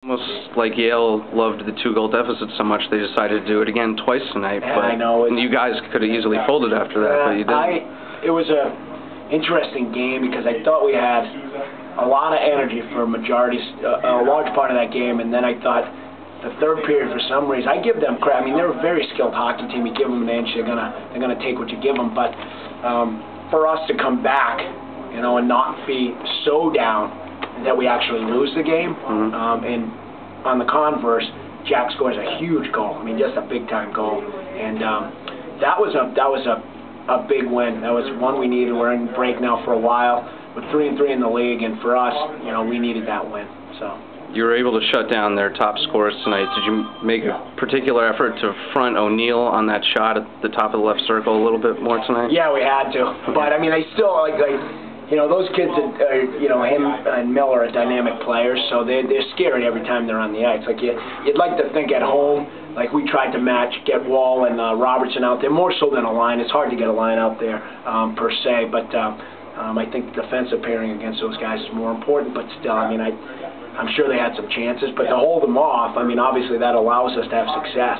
Almost like Yale loved the 2-goal deficit so much they decided to do it again twice tonight. Yeah, but I know. You guys could have easily folded after that, but you didn't. It was a interesting game because I thought we had a lot of energy for a large part of that game, and then I thought the third period, for some reason, I give them credit. I mean, they're a very skilled hockey team. You give them an inch, they're gonna take what you give them. But for us to come back, and not be so down that we actually lose the game, and on the converse, Jack scores a huge goal. I mean, just a big-time goal, and that was a big win. That was one we needed. We're in break now for a while. We're 3-3 in the league, and for us, we needed that win. So. You were able to shut down their top scorers tonight. Did you make a particular effort to front O'Neill on that shot at the top of the left circle a little bit more tonight? Yeah, we had to. But I mean, they still those kids are, him and Miller are dynamic players, so they're scary every time they're on the ice. Like you'd like to think at home, like we tried to get Wall and Robertson out there more so than a line. It's hard to get a line out there per se, but I think defensive pairing against those guys is more important. But still, I mean, I'm sure they had some chances, but to hold them off, I mean, obviously that allows us to have success.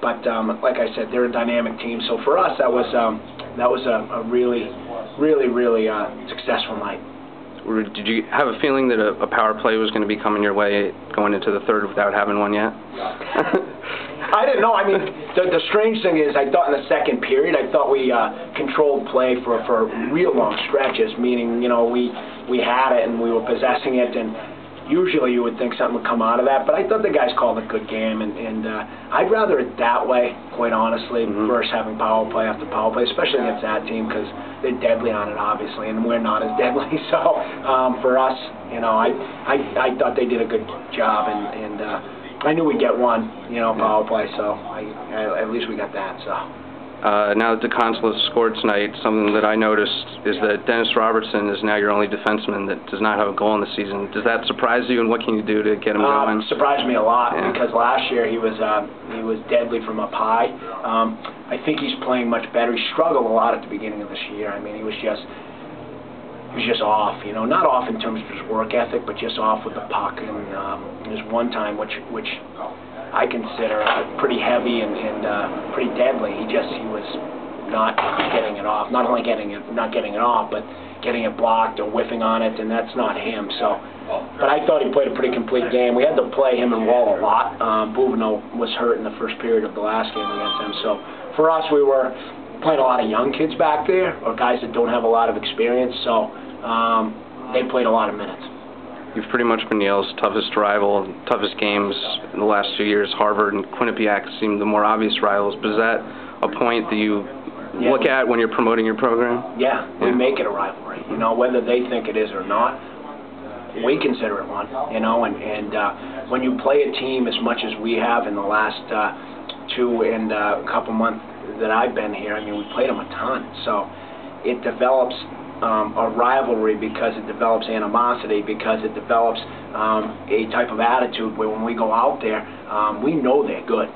But like I said, they're a dynamic team. So for us, that was a really successful night. Did you have a feeling that a power play was going to be coming your way going into the third without having one yet? I didn't know. I mean, the strange thing is I thought in the second period, I thought we controlled play for real long stretches, meaning, we had it and we were possessing it, and usually you would think something would come out of that, but I thought the guys called a good game, and I'd rather it that way, quite honestly, versus having power play after power play, especially against that team, because they're deadly on it, obviously, and we're not as deadly. So for us, I thought they did a good job, and I knew we'd get one, power play, so at least we got that. So. Now that the Consuls scored tonight, something that I noticed is that Dennis Robertson is now your only defenseman that does not have a goal in the season. Does that surprise you, and what can you do to get him going? Surprised me a lot, because last year he was deadly from up high. I think he's playing much better. He struggled a lot at the beginning of this year. I mean, he was just off, not off in terms of his work ethic, but just off with the puck. And there's one time which I consider pretty heavy and pretty deadly. He was not getting it off. Not only not getting it off, but getting it blocked or whiffing on it, and that's not him. So, but I thought he played a pretty complete game. We had to play him and Wall a lot. Bouvigno was hurt in the first period of the last game against him. So for us, we were playing a lot of young kids back there, or guys that don't have a lot of experience. So they played a lot of minutes. You've pretty much been Yale's toughest rival, toughest games in the last few years. Harvard and Quinnipiac seem the more obvious rivals, but is that a point that you look at when you're promoting your program? Yeah, we make it a rivalry. Whether they think it is or not, we consider it one. And when you play a team as much as we have in the last 2 and a couple months that I've been here, I mean, we played them a ton. So it develops a rivalry, because it develops animosity, because it develops a type of attitude where when we go out there, we know they're good,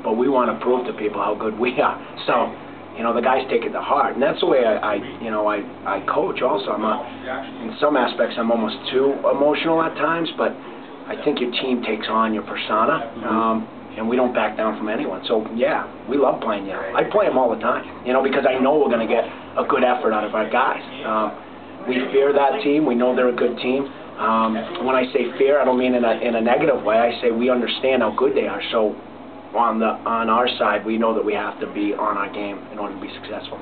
but we want to prove to people how good we are. So, the guys take it to heart, and that's the way I coach. Also, in some aspects, I'm almost too emotional at times, but I think your team takes on your persona. And we don't back down from anyone. So, yeah, we love playing Yale. I play them all the time, because I know we're going to get a good effort out of our guys. We fear that team. We know they're a good team. When I say fear, I don't mean in a negative way. I say we understand how good they are. So on our side, we know that we have to be on our game in order to be successful.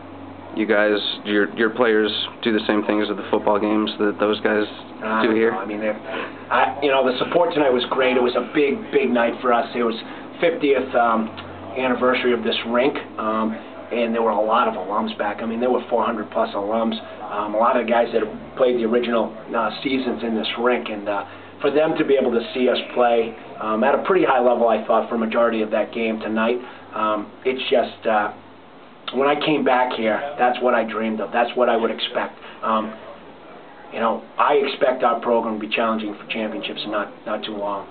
You guys, your players do the same things at the football games that those guys do here? I mean, the support tonight was great. It was a big night for us. It was 50th anniversary of this rink, and there were a lot of alums back. I mean, there were 400+ alums. A lot of the guys that played the original seasons in this rink, and for them to be able to see us play at a pretty high level, I thought, for a majority of that game tonight, it's just... when I came back here, that's what I dreamed of. That's what I would expect. I expect our program to be challenging for championships in not too long.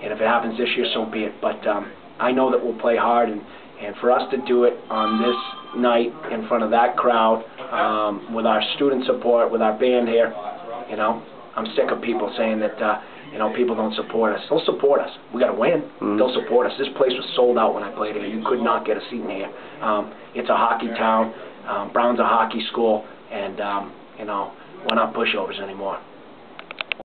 And if it happens this year, so be it. But I know that we'll play hard, and for us to do it on this night in front of that crowd, with our student support, with our band here, I'm sick of people saying that people don't support us. They'll support us. We got to win. They'll support us. This place was sold out when I played here. You could not get a seat in here. It's a hockey town. Brown's a hockey school, and we're not pushovers anymore.